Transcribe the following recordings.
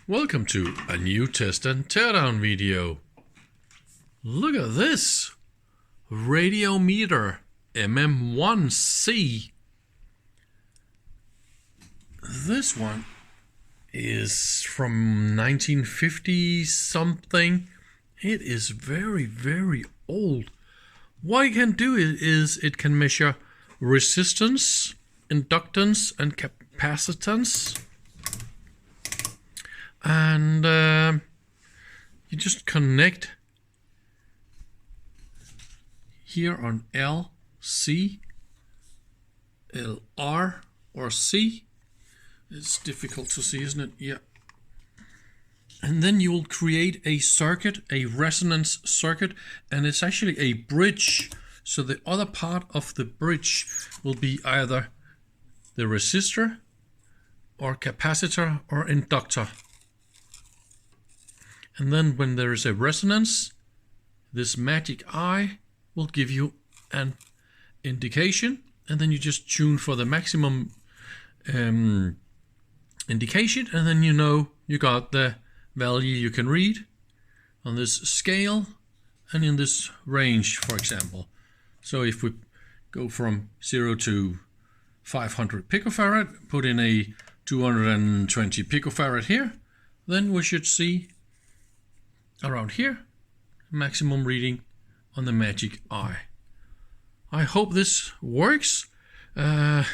Welcome to a new test and teardown video. Look at this! Radiometer MM1C. This one is from 1950 something. It is very, very old. What it can do is it can measure resistance, inductance and capacitance. And you just connect here on L, C, L, R, or C. It's difficult to see, isn't it? Yeah. And then you will create a circuit, a resonance circuit, and it's actually a bridge. So the other part of the bridge will be either the resistor or capacitor or inductor. And then when there is a resonance, this magic eye will give you an indication, and then you just tune for the maximum indication, and then you know you got the value you can read on this scale and in this range, for example. So if we go from 0 to 500 picofarad, put in a 220 picofarad here, then we should see around here maximum reading on the magic eye. I hope this works. I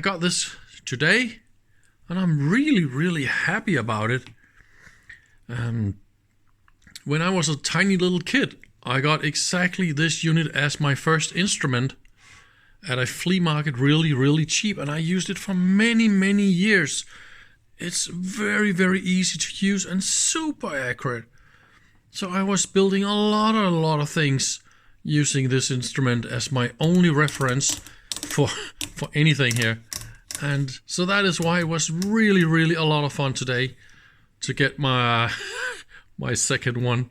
got this today and I'm really happy about it. When I was a tiny little kid, I got exactly this unit as my first instrument at a flea market, really cheap, and I used it for many years. It's very easy to use and super accurate. So I was building a lot of things using this instrument as my only reference for anything here. And so that is why it was really a lot of fun today to get my my second one.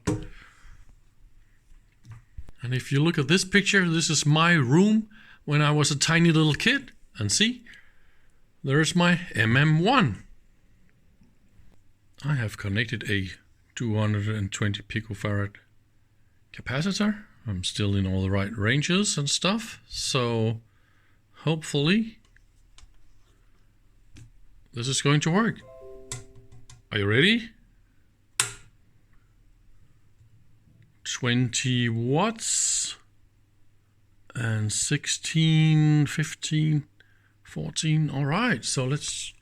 And if you look at this picture, this is my room when I was a tiny little kid. And see, there's my MM1. I have connected a 220 picofarad capacitor. I'm still in all the right ranges and stuff, so hopefully this is going to work. Are you ready? 20 watts and 16, 15, 14. All right, so let's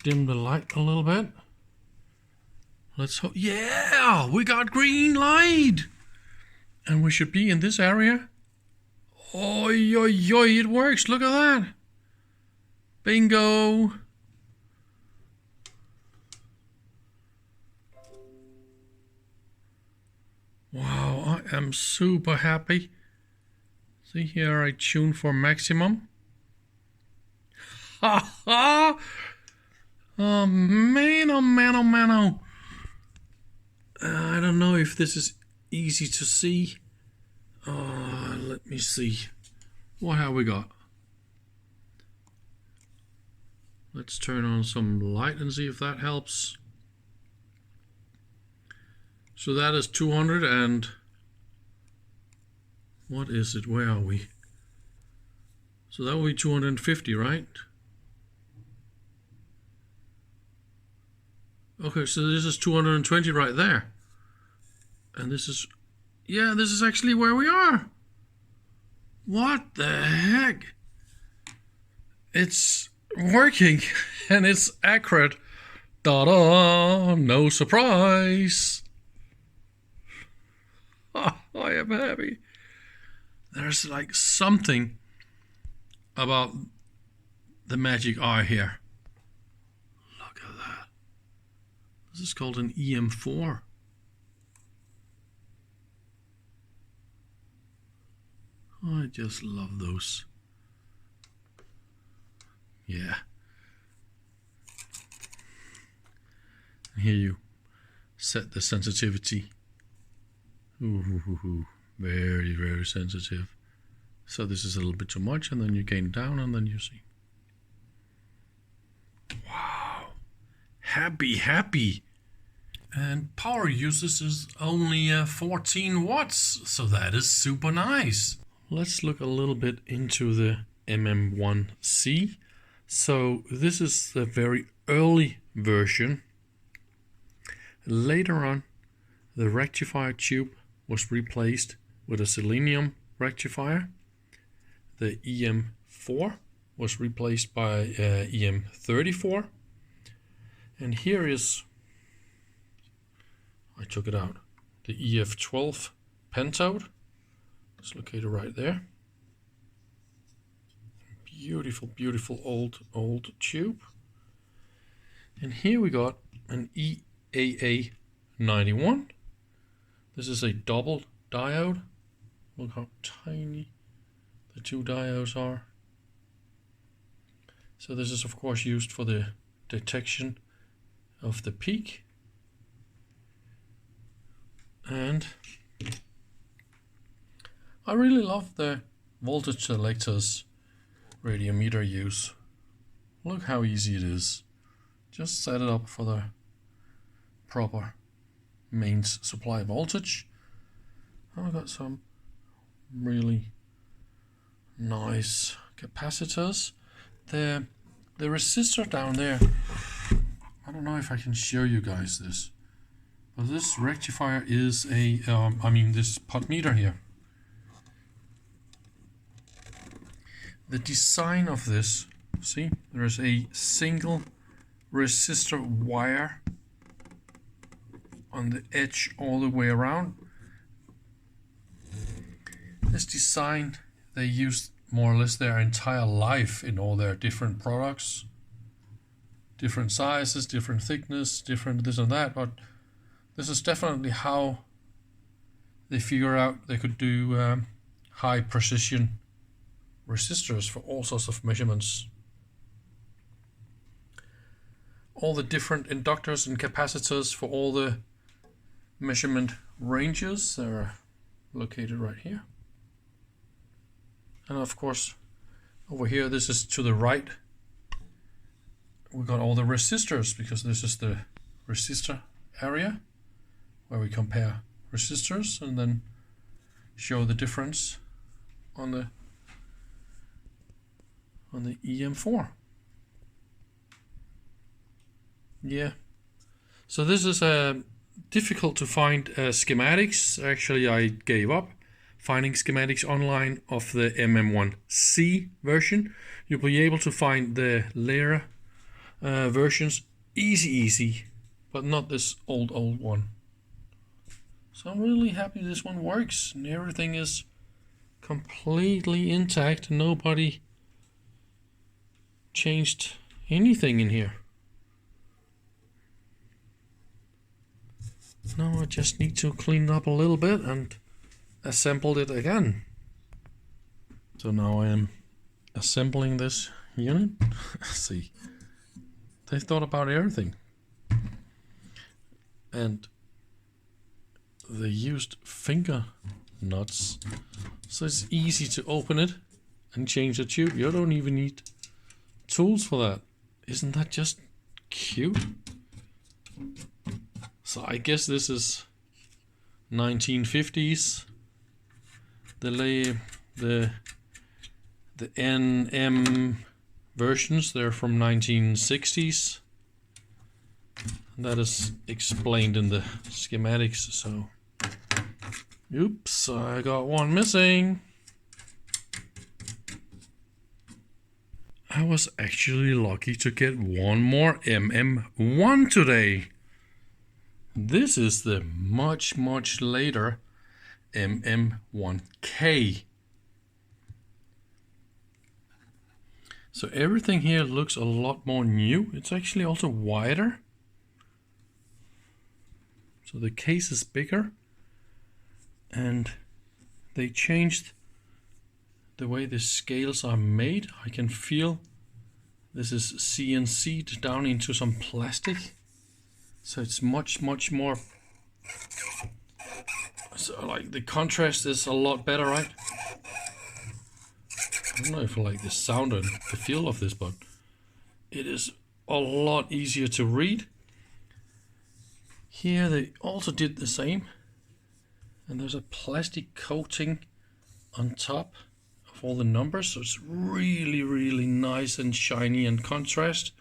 dim the light a little bit. Let's hope. Yeah, we got green light. And we should be in this area. Oi, it works. Look at that. Bingo. Wow, I am super happy. See here, I tune for maximum. Ha ha! Oh man, oh man. I don't know if this is easy to see. Let me see. What have we got? Let's turn on some light and see if that helps. So that is 200 and... what is it? Where are we? So that will be 250, right? Okay, so this is 220 right there. And this is... yeah, this is actually where we are. What the heck? It's working and it's accurate. Ta-da! No surprise. Oh, I am happy. There's like something about the magic eye here. Look at that. This is called an EM4. I just love those. Yeah. Here you set the sensitivity. Ooh, very sensitive. So this is a little bit too much, and then you gain down, and then you see. Wow. happy. And power usage is only 14 watts, so that is super nice. Let's look a little bit into the MM1C. So this is the very early version. Later on, the rectifier tube was replaced with a Selenium rectifier. The EM4 was replaced by EM34. And here is, I took it out, the EF12 pentode. It's located right there. Beautiful, beautiful old tube. And here we got an EAA91. This is a double diode. Look how tiny the two diodes are. So this is of course used for the detection of the peak. And I really love the voltage selectors radiometer use. Look how easy it is. Just set it up for the proper mains supply voltage. I've got some really nice capacitors. The resistor down there, I don't know if I can show you guys this, but this rectifier is a, this potmeter here. The design of this, see, there's a single resistor wire on the edge all the way around. This design, they used more or less their entire life in all their different products. Different sizes, different thickness, different this and that, but this is definitely how they figure out they could do high precision resistors for all sorts of measurements. All the different inductors and capacitors for all the measurement ranges are located right here. And of course over here, this is to the right, we got all the resistors, because this is the resistor area where we compare resistors and then show the difference on the EM4. Yeah, so this is difficult to find schematics. Actually, I gave up finding schematics online of the MM1C version. You'll be able to find the later versions easy, but not this old one. So I'm really happy this one works and everything is completely intact. Nobody changed anything in here. Now I just need to clean it up a little bit and assemble it again. So now I am assembling this unit. See, they thought about everything. And they used finger nuts, so it's easy to open it and change the tube. You don't even need tools for that. Isn't that just cute? So I guess this is 1950s. The NM versions, they're from 1960s. That is explained in the schematics. So, oops, I got one missing. I was actually lucky to get one more MM1 today. This is the much later MM1K. So everything here looks a lot more new. It's actually also wider. So the case is bigger, and they changed the way the scales are made. I can feel this is CNC'd down into some plastic. So it's much more, so like the contrast is a lot better, right? I don't know if I like the sound and the feel of this, but it is a lot easier to read. Here they also did the same, and there's a plastic coating on top of all the numbers, so it's really nice and shiny and contrast.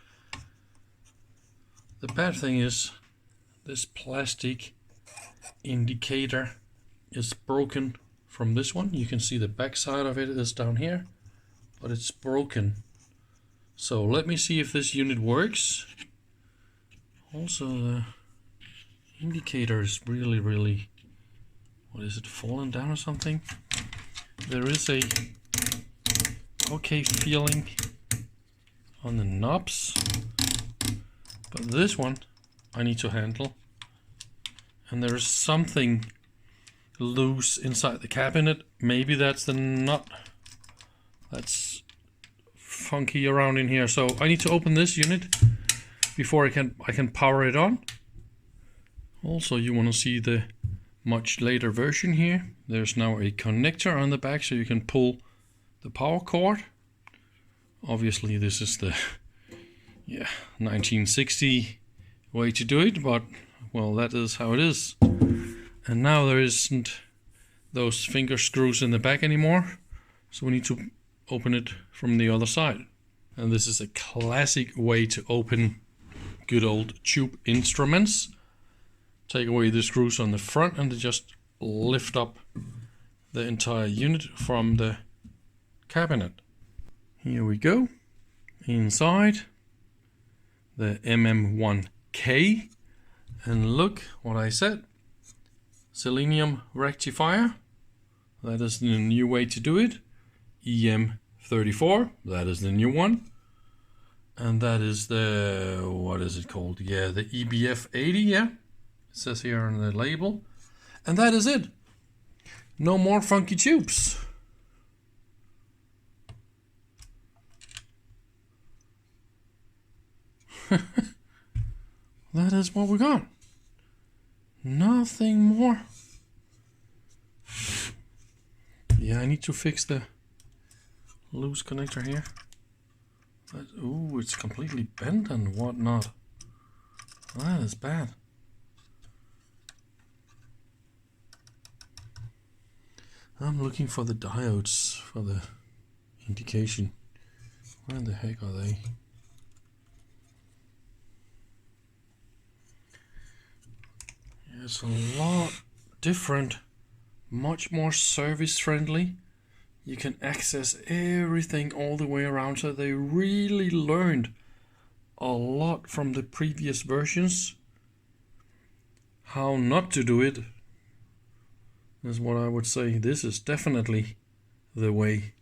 The bad thing is this plastic indicator is broken from this one. You can see the back side of it is down here, but it's broken. So let me see if this unit works. Also, the indicator is really, what is it, fallen down or something? There is a okay feeling on the knobs, but this one I need to handle. And there is something loose inside the cabinet. Maybe that's the nut that's funky around in here. So I need to open this unit before I can power it on. Also, you want to see the much later version here. There's now a connector on the back so you can pull the power cord. Obviously this is the 1960 way to do it, but well, that is how it is. And now there isn't those finger screws in the back anymore, so we need to open it from the other side. And this is a classic way to open good old tube instruments. Take away the screws on the front and just lift up the entire unit from the cabinet. Here we go. Inside the MM1K. And look what I said. Selenium rectifier. That is the new way to do it. EM34. That is the new one. And that is the, what is it called? Yeah, the EBF80, yeah. It says here on the label. And that is it. No more funky tubes. That is what we got. Nothing more. Yeah, I need to fix the loose connector here. But, ooh, it's completely bent and whatnot. That is bad. I'm looking for the diodes for the indication. Where the heck are they? It's a lot different, much more service friendly. You can access everything all the way around, so they really learned a lot from the previous versions. How not to do it is what I would say. This is definitely the way.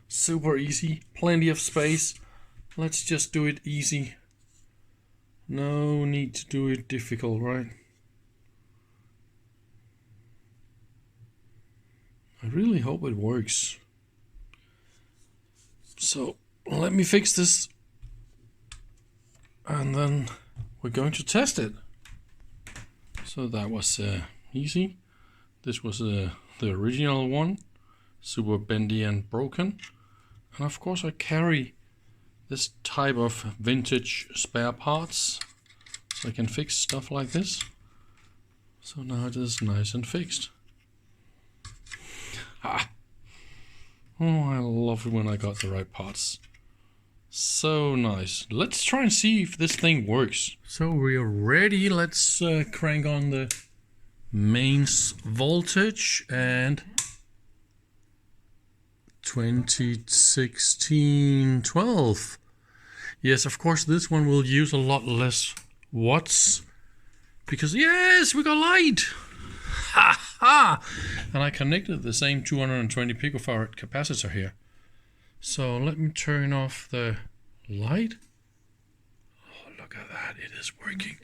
Super easy, plenty of space. Let's just do it easy. No need to do it difficult, right? I really hope it works. So let me fix this and then we're going to test it. So that was easy. This was the original one, super bendy and broken. And of course I carry this type of vintage spare parts, so I can fix stuff like this. So now it is nice and fixed. Ah. Oh, I love it when I got the right parts. So nice. Let's try and see if this thing works. So we are ready. Let's crank on the mains voltage and 2016-12. Yes, of course this one will use a lot less watts because yes, we got light. Ha ha! And I connected the same 220 picofarad capacitor here. So let me turn off the light. Oh, look at that, it is working.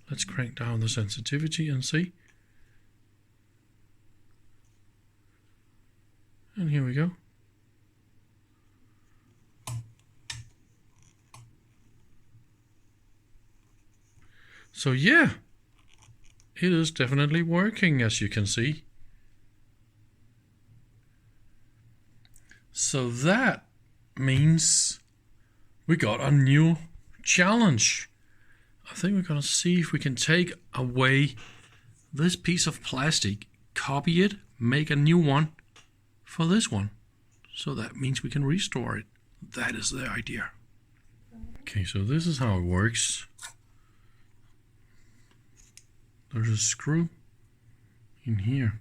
Let's crank down the sensitivity and see. And here we go. So yeah, it is definitely working, as you can see. So that means we got a new challenge. I think we're going to see if we can take away this piece of plastic, copy it, make a new one for this one. So that means we can restore it. That is the idea. Okay, so this is how it works. There's a screw in here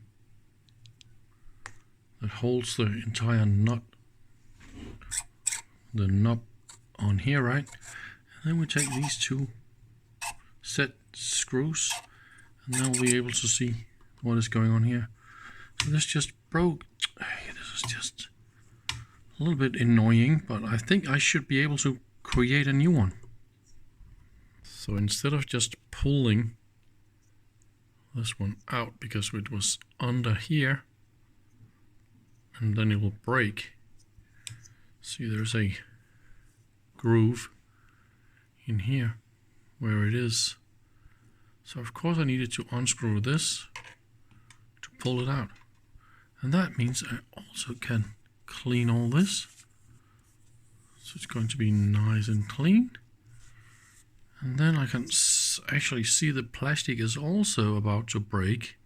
that holds the entire nut, the knob on here, right? And then we take these two set screws, and then we'll be able to see what is going on here. So this just broke. This is just a little bit annoying, but I think I should be able to create a new one. So instead of just pulling this one out because it was under here and then it will break. See, there's a groove in here where it is. So of course I needed to unscrew this to pull it out. And that means I also can clean all this. So it's going to be nice and clean. And then I can actually see the plastic is also about to break.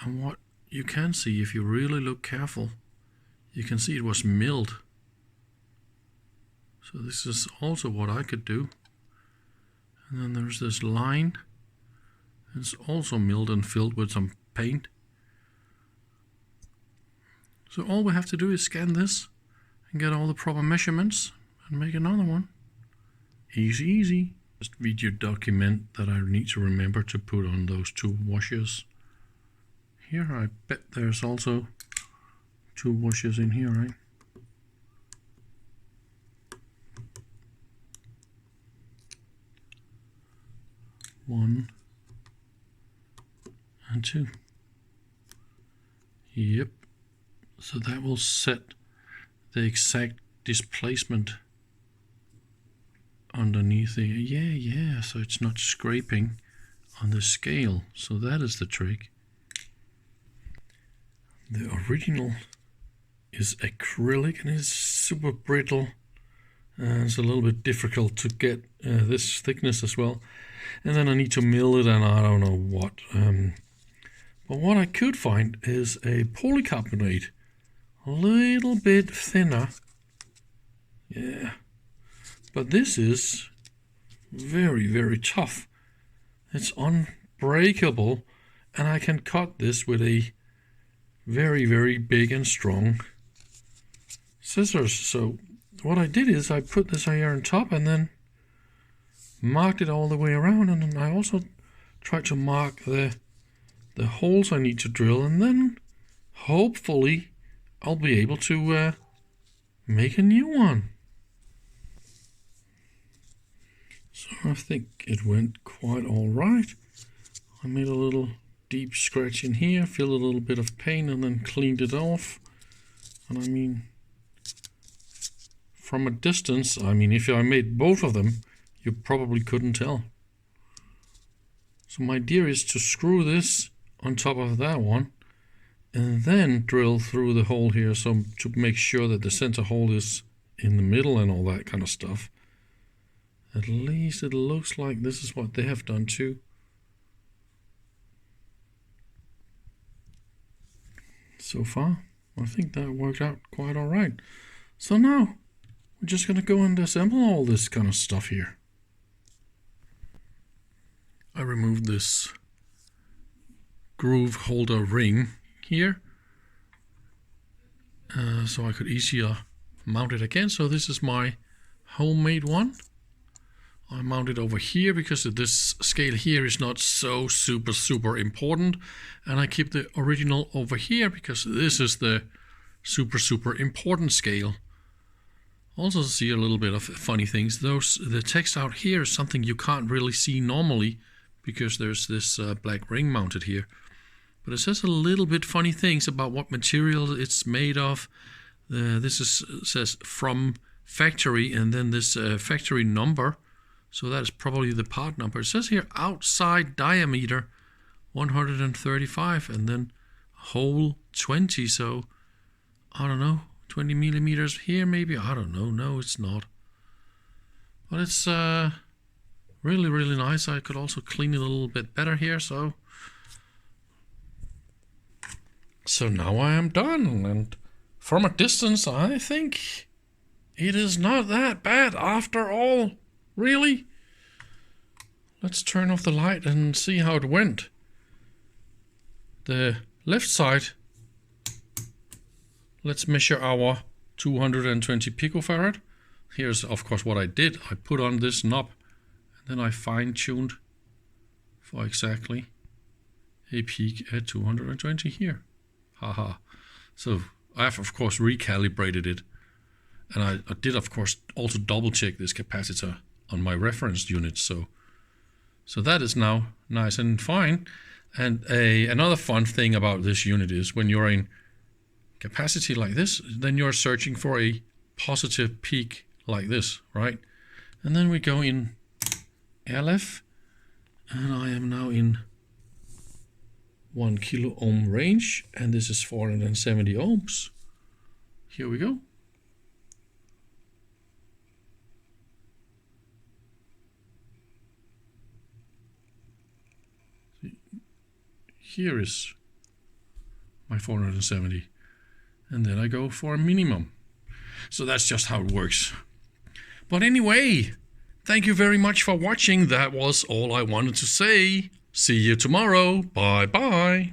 And what you can see, if you really look careful, you can see it was milled. So this is also what I could do. And then there's this line. It's also milled and filled with some paint. So all we have to do is scan this and get all the proper measurements and make another one. Easy, easy. Just video document that I need to remember to put on those two washers. Here, I bet there's also two washers in here, right? One and two. Yep. So that will set the exact displacement underneath the, yeah, so it's not scraping on the scale. So that is the trick. The original is acrylic and it's super brittle. It's a little bit difficult to get this thickness as well. And then I need to mill it and I don't know what. But what I could find is a polycarbonate, a little bit thinner. Yeah. But this is very, very tough. It's unbreakable, and I can cut this with a very, very big and strong scissors. So what I did is I put this here on top and then marked it all the way around, and then I also tried to mark the holes I need to drill, and then hopefully I'll be able to make a new one. So I think it went quite all right. I made a little deep scratch in here, feel a little bit of paint, and then cleaned it off. And I mean, from a distance, I mean, if I made both of them, you probably couldn't tell. So my idea is to screw this on top of that one, and then drill through the hole here, so to make sure that the center hole is in the middle and all that kind of stuff. At least it looks like this is what they have done too. So far, I think that worked out quite all right. So now, we're just going to go and assemble all this kind of stuff here. I removed this groove holder ring here, so I could easier mount it again. So this is my homemade one. I mount it over here because this scale here is not so super important, and I keep the original over here because this is the super important scale. Also see a little bit of funny things. The text out here is something you can't really see normally because there's this black ring mounted here, but it says a little bit funny things about what material it's made of. Says from factory, and then this factory number. So that is probably the part number. It says here outside diameter 135 and then hole 20. So I don't know, 20 millimeters here maybe. I don't know. No, it's not. But it's really, really nice. I could also clean it a little bit better here. So now I am done. And from a distance, I think it is not that bad after all. Really? Let's turn off the light and see how it went. The left side, let's measure our 220 picofarad. Here's of course what I did. I put on this knob and then I fine-tuned for exactly a peak at 220 here. Haha. So I have of course recalibrated it, and I did of course also double check this capacitor on my reference unit. So that is now nice and fine. And another fun thing about this unit is when you're in capacity like this, then you're searching for a positive peak like this, right? And then we go in LF, and I am now in 1 kilo ohm range, and this is 470 ohms. Here we go. Here is my 470, and then I go for a minimum. So that's just how it works. But anyway, thank you very much for watching. That was all I wanted to say. See you tomorrow. Bye bye.